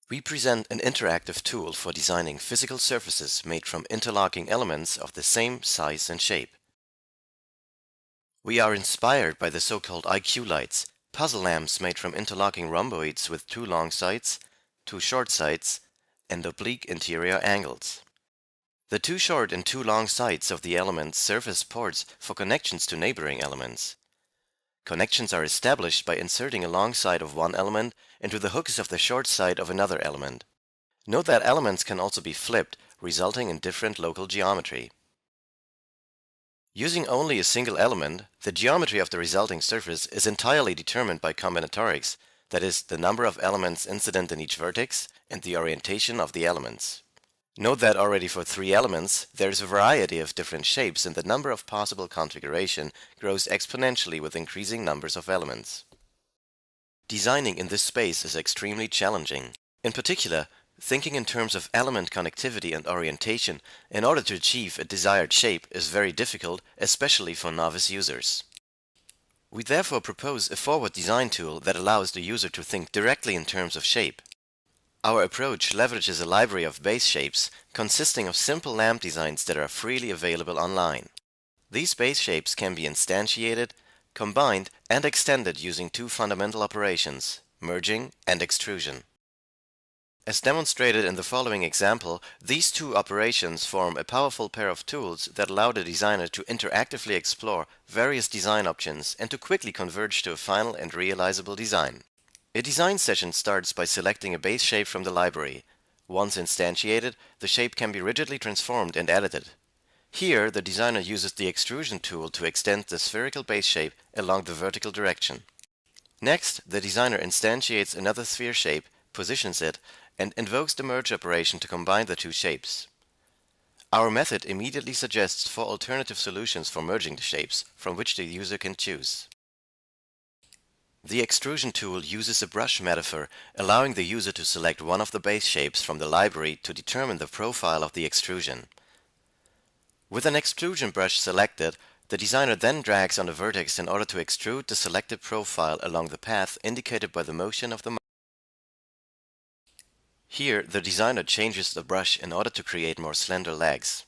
We present an interactive tool for designing physical surfaces made from interlocking elements of the same size and shape. We are inspired by the so-called IQ lights, puzzle lamps made from interlocking rhomboids with two long sides, two short sides, and oblique interior angles. The two short and two long sides of the elements serve as ports for connections to neighboring elements. Connections are established by inserting a long side of one element into the hooks of the short side of another element. Note that elements can also be flipped, resulting in different local geometry. Using only a single element, the geometry of the resulting surface is entirely determined by combinatorics, that is, the number of elements incident in each vertex and the orientation of the elements. Note that already for three elements, there is a variety of different shapes and the number of possible configuration grows exponentially with increasing numbers of elements. Designing in this space is extremely challenging. In particular, thinking in terms of element connectivity and orientation in order to achieve a desired shape is very difficult, especially for novice users. We therefore propose a forward design tool that allows the user to think directly in terms of shape. Our approach leverages a library of base shapes consisting of simple lamp designs that are freely available online. These base shapes can be instantiated, combined, and extended using two fundamental operations, merging and extrusion. As demonstrated in the following example, these two operations form a powerful pair of tools that allow the designer to interactively explore various design options and to quickly converge to a final and realizable design. A design session starts by selecting a base shape from the library. Once instantiated, the shape can be rigidly transformed and edited. Here, the designer uses the extrusion tool to extend the spherical base shape along the vertical direction. Next, the designer instantiates another sphere shape, positions it, and invokes the merge operation to combine the two shapes. Our method immediately suggests four alternative solutions for merging the shapes, from which the user can choose. The extrusion tool uses a brush metaphor, allowing the user to select one of the base shapes from the library to determine the profile of the extrusion. With an extrusion brush selected, the designer then drags on the vertex in order to extrude the selected profile along the path indicated by the motion of the mouse. Here, the designer changes the brush in order to create more slender legs.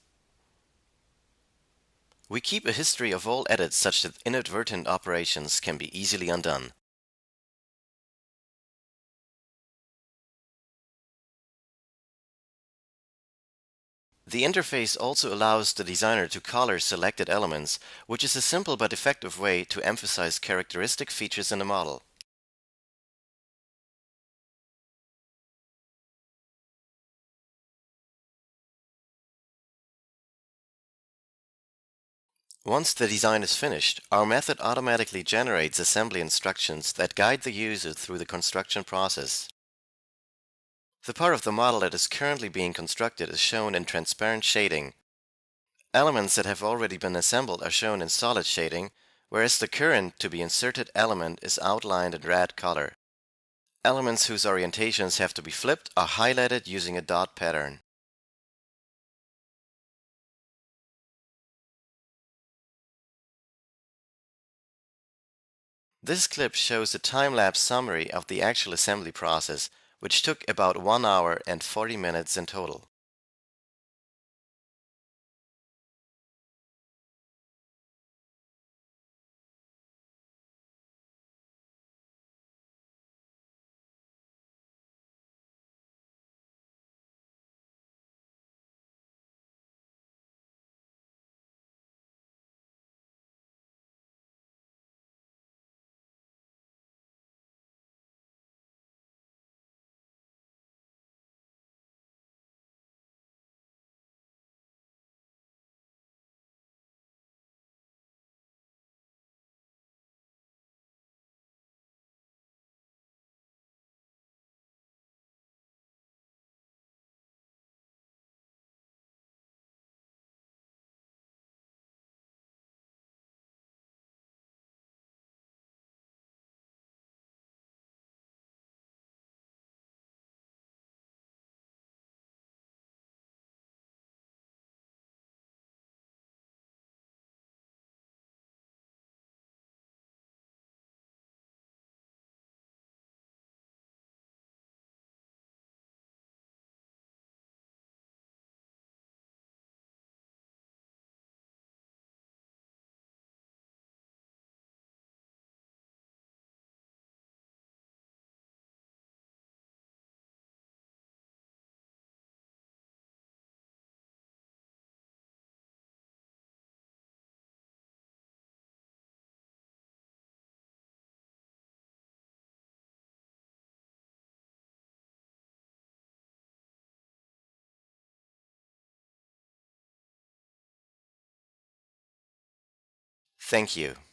We keep a history of all edits such that inadvertent operations can be easily undone. The interface also allows the designer to color selected elements, which is a simple but effective way to emphasize characteristic features in a model. Once the design is finished, our method automatically generates assembly instructions that guide the user through the construction process. The part of the model that is currently being constructed is shown in transparent shading. Elements that have already been assembled are shown in solid shading, whereas the current to be inserted element is outlined in red color. Elements whose orientations have to be flipped are highlighted using a dot pattern. This clip shows a time-lapse summary of the actual assembly process, which took about 1 hour and 40 minutes in total. Thank you.